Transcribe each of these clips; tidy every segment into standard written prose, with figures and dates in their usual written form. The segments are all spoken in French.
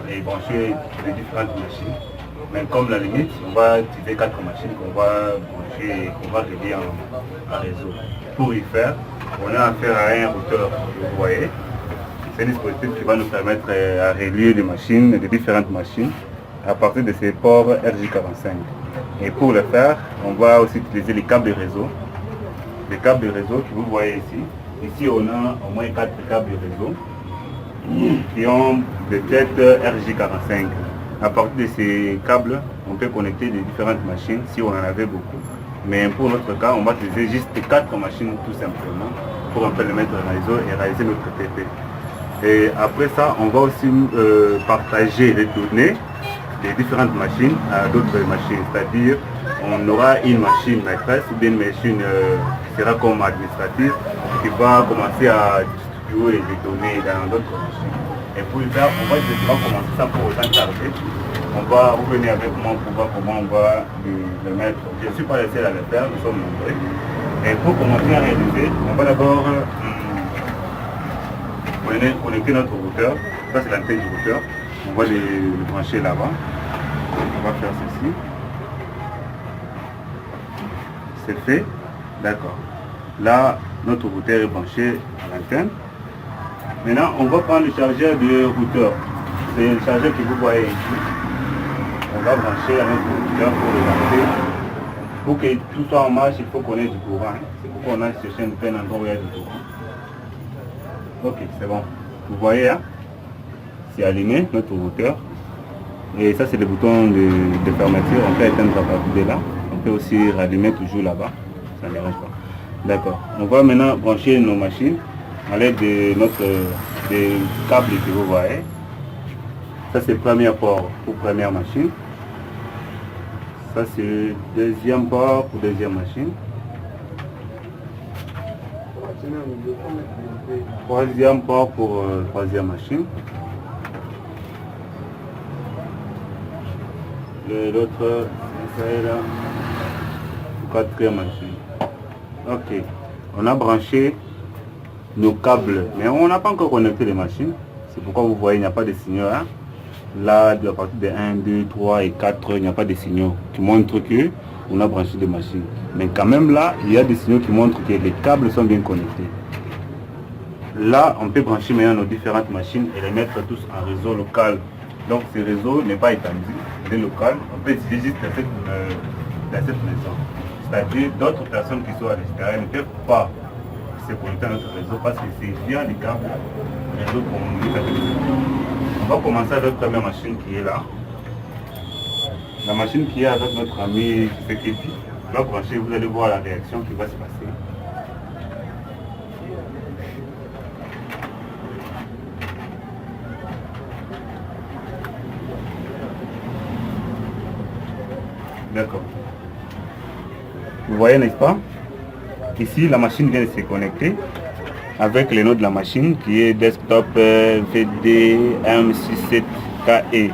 et brancher les différentes machines. Mais comme la limite, on va utiliser 4 machines qu'on va brancher et qu'on va relier en réseau. Pour y faire, on a affaire à un routeur, vous voyez. C'est un dispositif qui va nous permettre à relier les machines, les différentes machines, à partir de ces ports RJ45. Et pour le faire, on va aussi utiliser les câbles de réseau. Les câbles de réseau que vous voyez ici. Ici, on a au moins 4 câbles de réseau qui ont des têtes RJ45. À partir de ces câbles, on peut connecter les différentes machines si on en avait beaucoup. Mais pour notre cas, on va utiliser juste 4 machines tout simplement pour un peu les mettre en réseau et réaliser notre TP. Et après ça, on va aussi partager les données des différentes machines à d'autres machines. C'est-à-dire, on aura une machine maîtresse ou bien une machine qui sera comme administrative qui va commencer à distribuer les données dans d'autres machines. Et pour le faire, on va commencer ça pour autant tarder. On va revenir avec moi pour voir comment on va le mettre. Je ne suis pas le seul à le faire, nous sommes nombreux. Et pour commencer à réaliser, on va d'abord connecter notre routeur. Ça c'est l'antenne du routeur. On va les brancher là-bas. On va faire ceci. C'est fait. D'accord. Là, notre routeur est branché à l'antenne. Maintenant, on va prendre le chargeur de routeur. C'est le chargeur que vous voyez ici. On va brancher à notre routeur pour le lancer. Pour que tout soit en marche, il faut qu'on ait du courant. C'est pourquoi on a cherché un endroit où il y a du courant. Ok, c'est bon. Vous voyez, hein? C'est allumé, notre routeur. Et ça, c'est le bouton de fermeture. On peut éteindre à partir de là. On peut aussi rallumer toujours là-bas. Ça ne dérange pas. D'accord. On va maintenant brancher nos machines à l'aide de des câbles que vous voyez. Ça c'est le premier port pour première machine. Ça c'est deuxième port pour deuxième machine. Troisième port pour troisième machine. L'autre c'est là. Quatrième machine. Ok. On a branché nos câbles, mais on n'a pas encore connecté les machines. C'est pourquoi vous voyez, il n'y a pas de signaux. Hein? Là, à partir de 1, 2, 3 et 4, il n'y a pas de signaux qui montrent que on a branché des machines. Mais quand même là, il y a des signaux qui montrent que les câbles sont bien connectés. Là, on peut brancher maintenant nos différentes machines et les mettre tous en réseau local. Donc ce réseau n'est pas étendu, il est local. On peut utiliser juste dans cette maison. C'est-à-dire d'autres personnes qui sont à l'extérieur ne peuvent pas se connecter à notre réseau parce que c'est via les câbles le réseau communique avec nous. On va commencer avec la première machine qui est là. La machine qui est avec notre ami Seketi. On va brancher, vous allez voir la réaction qui va se passer. D'accord. Vous voyez, n'est-ce pas? Ici, la machine vient de se connecter avec le nom de la machine qui est desktop VDM67KE.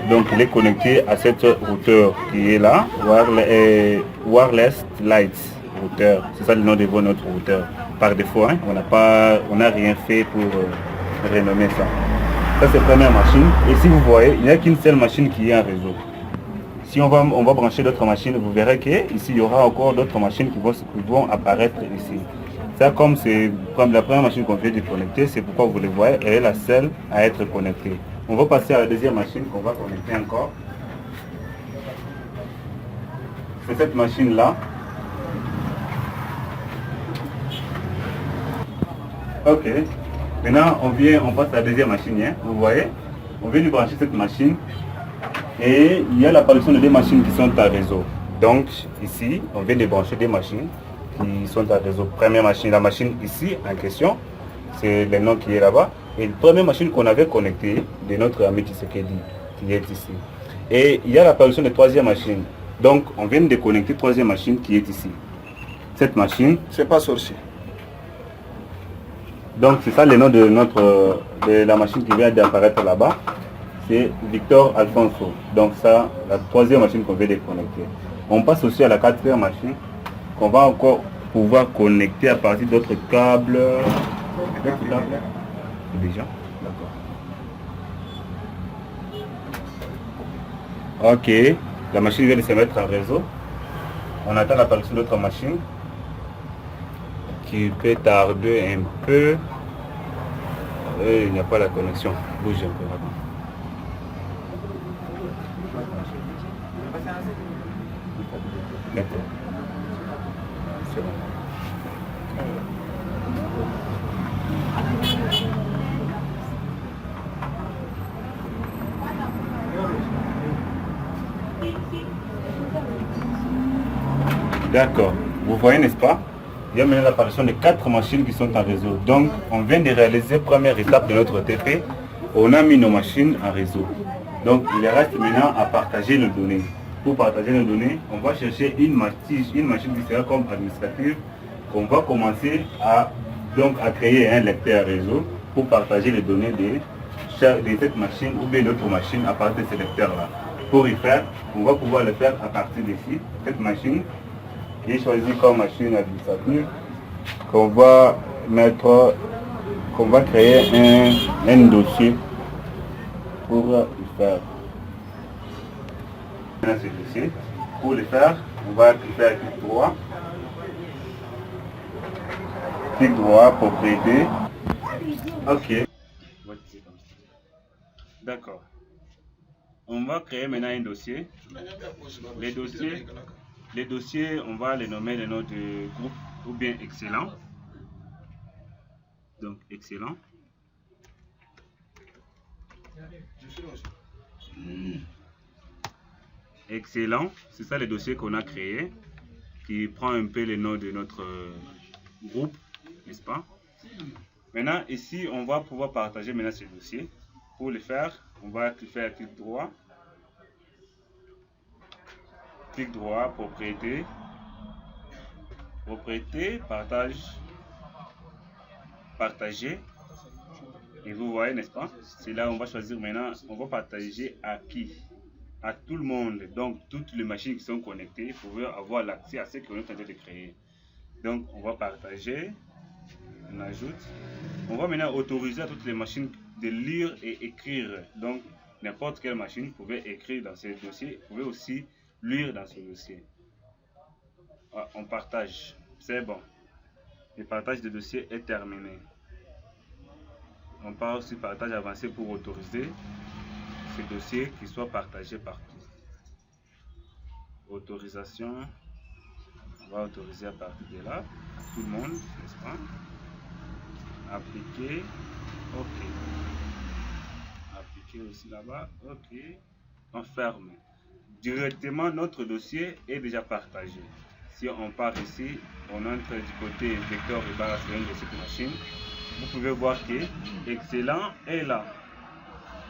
Donc, il est connecté à cette routeur qui est là, Wireless Lights routeur. C'est ça le nom de notre routeur. Par défaut, hein, on n'a rien fait pour renommer ça. Ça, c'est la première machine. Et si vous voyez, il n'y a qu'une seule machine qui est en réseau. Si on va brancher d'autres machines, vous verrez qu'ici, il y aura encore d'autres machines qui vont apparaître ici. Ça, comme c'est la première machine qu'on vient de connecter, c'est pourquoi vous le voyez, elle est la seule à être connectée. On va passer à la deuxième machine qu'on va connecter encore. C'est cette machine-là. Ok. Maintenant, on passe à la deuxième machine. Hein. Vous voyez, on vient de brancher cette machine. Et il y a l'apparition de deux machines qui sont à réseau. Donc ici, on vient de brancher des machines qui sont à réseau. Première machine, la machine ici en question, c'est le nom qui est là-bas. Et la première machine qu'on avait connectée de notre ami Tshisekedi, qui est ici. Et il y a l'apparition de troisième machine. Donc on vient de connecter troisième machine qui est ici. Cette machine, c'est pas sorcier. Donc c'est ça le nom de la machine qui vient d'apparaître là-bas. C'est Victor Alfonso. Donc ça, la troisième machine qu'on vient de connecter. On passe aussi à la quatrième machine qu'on va encore pouvoir connecter à partir d'autres câbles. Déjà, d'accord. Ok, la machine vient de se mettre en réseau. On attend l'apparition d'autres machines qui peut tarder un peu. Et il n'y a pas la connexion. Bouge un peu là-bas. D'accord. C'est bon. D'accord. Vous voyez, n'est-ce pas? Il y a maintenant l'apparition de 4 machines qui sont en réseau. Donc, on vient de réaliser la première étape de notre TP. On a mis nos machines en réseau. Donc, il reste maintenant à partager nos données. Pour partager nos données, on va chercher une machine qui sera comme administrative, qu'on va commencer à créer un lecteur réseau pour partager les données de cette machine ou bien d'autres machines à partir de ce lecteur-là. Pour y faire, on va pouvoir le faire à partir d'ici, cette machine qui est choisie comme machine administrative, qu'on va créer un dossier pour y faire. Ce dossier. Pour le faire, on va faire clic droit, propriété. Ok. D'accord. On va créer maintenant un dossier. Les dossiers, on va les nommer le nom de groupe ou bien excellent. Donc excellent. Excellent, c'est ça le dossier qu'on a créé, qui prend un peu le nom de notre groupe, n'est-ce pas? Maintenant, ici, on va pouvoir partager maintenant ce dossier. Pour le faire, on va faire clic droit, propriété, partager. Et vous voyez, n'est-ce pas? C'est là où on va choisir maintenant, on va partager à qui? À tout le monde. Donc, toutes les machines qui sont connectées pouvaient avoir l'accès à ce qu'on est en train de créer. Donc, on va partager, on ajoute. On va maintenant autoriser à toutes les machines de lire et écrire. Donc, n'importe quelle machine pouvait écrire dans ce dossier, pouvait aussi lire dans ce dossier. On partage, c'est bon. Le partage de dossier est terminé. On part sur partage avancé pour autoriser ce dossier qui soit partagé partout. Autorisation, on va autoriser à partir de là, à tout le monde, n'est-ce pas? Appliquer, ok. Appliquer aussi là-bas, ok. On ferme. Directement, notre dossier est déjà partagé. Si on part ici, on entre du côté vecteur et barre de cette machine. Vous pouvez voir que excellent est là.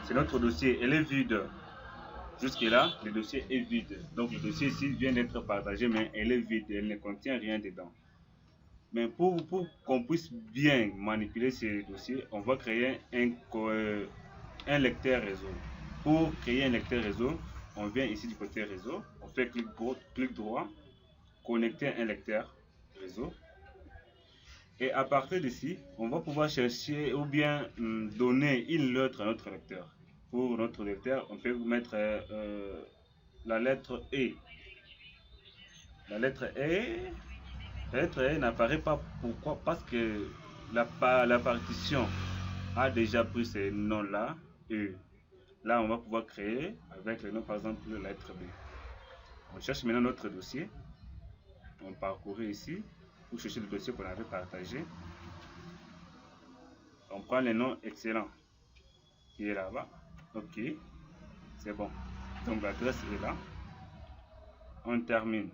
C'est notre dossier, elle est vide. Jusque là, le dossier est vide. Donc le dossier ici vient d'être partagé, mais elle est vide, elle ne contient rien dedans. Mais pour qu'on puisse bien manipuler ces dossiers, on va créer un lecteur réseau. Pour créer un lecteur réseau, on vient ici du côté réseau, on fait clic droit, connecter un lecteur réseau. Et à partir d'ici, on va pouvoir chercher ou bien donner une lettre à notre lecteur. Pour notre lecteur, on peut mettre la lettre E. La lettre E n'apparaît pas. Pourquoi? Parce que la partition a déjà pris ce nom-là, E. Là, on va pouvoir créer avec le nom, par exemple, la lettre B. On cherche maintenant notre dossier. On parcourt ici pour chercher le dossier qu'on avait partagé. On prend le nom excellent qui est là-bas. Ok, c'est bon. Donc l'adresse est là. On termine.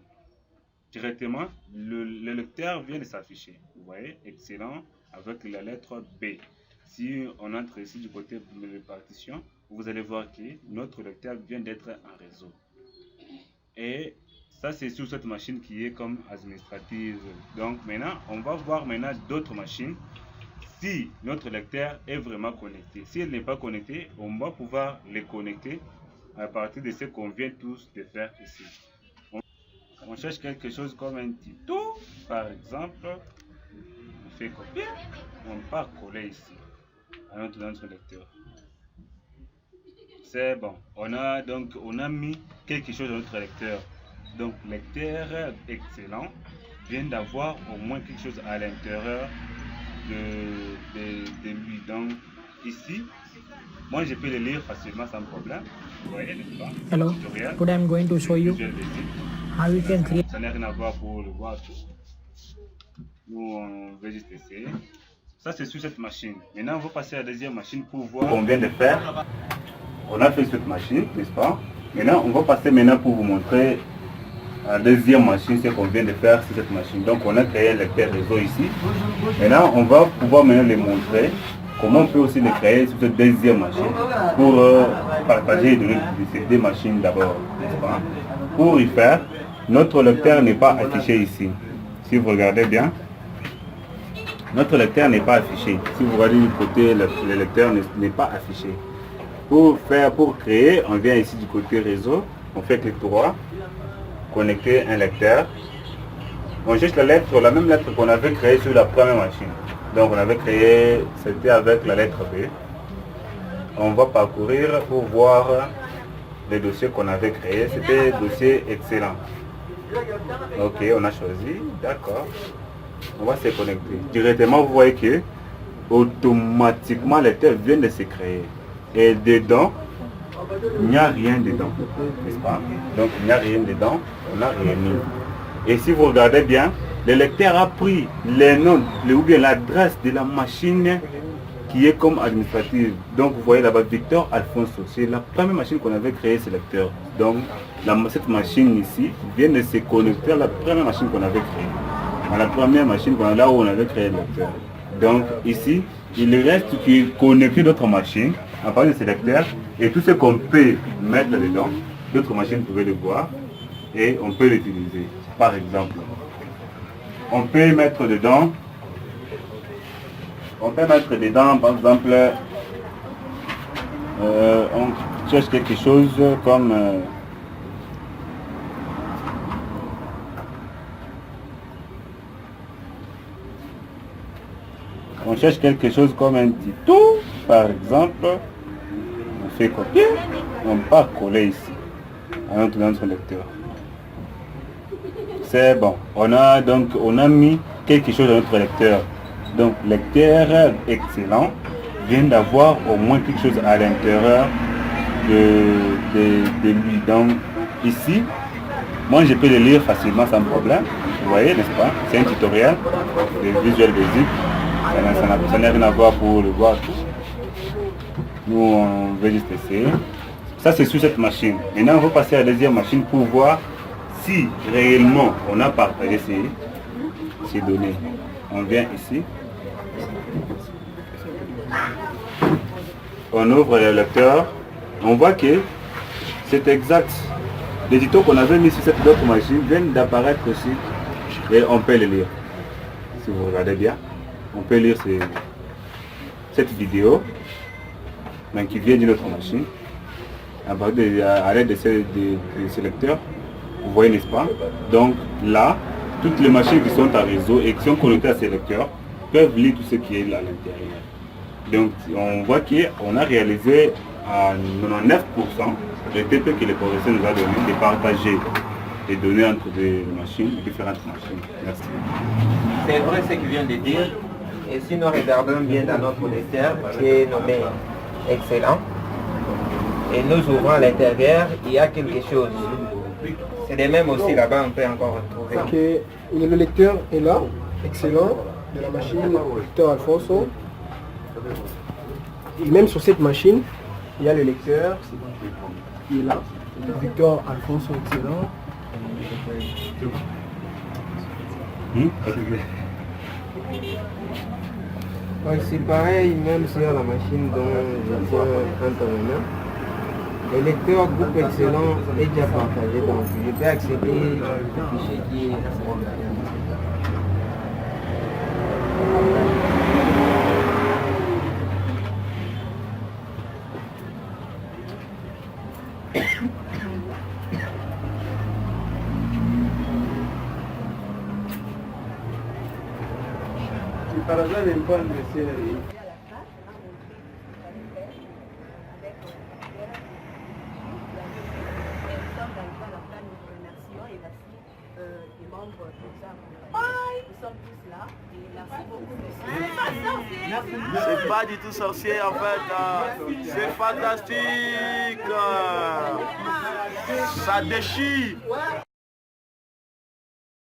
Directement, le lecteur vient de s'afficher. Vous voyez, excellent avec la lettre B. Si on entre ici du côté de la partition, vous allez voir que notre lecteur vient d'être en réseau. Et ça, c'est sur cette machine qui est comme administrative. Donc maintenant, on va voir maintenant d'autres machines. Si notre lecteur est vraiment connecté. Si elle n'est pas connectée, on va pouvoir les connecter à partir de ce qu'on vient tous de faire ici. On cherche quelque chose comme un tuto, par exemple. On fait copier, on part coller ici à notre lecteur. C'est bon. On a mis quelque chose dans notre lecteur. Donc, lecteur excellent vient d'avoir au moins quelque chose à l'intérieur de lui. Donc, ici, moi je peux le lire facilement sans problème. Vous voyez, n'est-ce pas? Hello, Tutoriel. today I'm going to show you Visuel Basic. how you can create. Ça n'a rien à voir pour le voir tout. Nous, on va juste essayer. Ça, c'est sur cette machine. Maintenant, on va passer à la deuxième machine pour voir ce qu'on vient de faire. On a fait cette machine, n'est-ce pas? Maintenant, on va passer pour vous montrer la deuxième machine, ce qu'on vient de faire sur cette machine. Donc, on a créé un lecteur réseau ici. Maintenant, on va pouvoir les montrer comment on peut aussi les créer sur cette deuxième machine pour partager et donner ces deux machines d'abord, n'est-ce pas? Pour y faire, notre lecteur n'est pas affiché ici. Si vous regardez bien, notre lecteur n'est pas affiché. Si vous regardez du côté, le lecteur n'est pas affiché. Pour créer, on vient ici du côté réseau, on fait clic droit, connecter un lecteur. On cherche la même lettre qu'on avait créée sur la première machine. Donc on avait créé, c'était avec la lettre B. On va parcourir pour voir les dossiers qu'on avait créés. C'était dossier excellent. Ok, on a choisi, d'accord. On va se connecter. Directement, vous voyez que automatiquement le lecteur vient de se créer. Et dedans, il n'y a rien dedans, n'est-ce pas? Donc il n'y a rien dedans, on n'a rien mis. Et si vous regardez bien, le lecteur a pris les noms ou bien l'adresse de la machine qui est comme administrative. Donc vous voyez là-bas Victor Alfonso, c'est la première machine qu'on avait créée, ce lecteur. Donc cette machine ici vient de se connecter à la première machine qu'on avait créée. À la première machine là où on avait créé le lecteur. Donc ici, il reste qui connecter d'autres machines à partir de ce lecteur et tout ce qu'on peut mettre dedans, d'autres machines pouvaient le voir et on peut l'utiliser. Par exemple, on peut mettre dedans, par exemple, on cherche quelque chose comme on cherche quelque chose comme un titre, par exemple, on fait copier, on part coller ici, à notre lecteur. C'est bon, on a mis quelque chose dans notre lecteur. Donc, lecteur excellent vient d'avoir au moins quelque chose à l'intérieur de lui. Donc, ici, moi je peux le lire facilement sans problème. Vous voyez, n'est-ce pas? C'est un tutoriel de Visuel Basic. Ça n'a rien à voir pour le voir tout. Nous, on va juste essayer. Ça, c'est sur cette machine. Maintenant, on va passer à la deuxième machine pour voir si réellement on a partagé ces données. On vient ici. On ouvre le lecteur. On voit que c'est exact. Les tutos qu'on avait mis sur cette autre machine viennent d'apparaître aussi. Et on peut les lire. Si vous regardez bien, on peut lire cette vidéo qui vient d'une autre machine. À l'aide de ce lecteur, vous voyez, n'est-ce pas? Donc là, toutes les machines qui sont à réseau et qui sont connectées à ces lecteurs peuvent lire tout ce qui est à l'intérieur. Donc on voit qu'on a réalisé à 99% le TP que le professeur nous a donné de partager les données entre des machines, différentes machines. Merci. C'est vrai ce qu'il vient de dire. Et si nous regardons bien dans notre lecteur qui est nommé excellent, et nous ouvrons à l'intérieur, il y a quelque chose. C'est de même aussi là-bas, on peut encore retrouver. Okay. Le lecteur est là, excellent, de la machine Victor Alfonso. Et même sur cette machine, il y a le lecteur qui est là, Victor Alfonso, excellent. C'est pareil, même sur la machine dont je vois intervenant. Le lecteur groupe excellent est déjà partagé, donc je peux accéder au fichier qui est Par hasard, il n'aime pas le des membres comme ça. Nous sommes tous là et merci beaucoup. C'est pas du tout sorcier en fait. C'est fantastique. Ça déchire.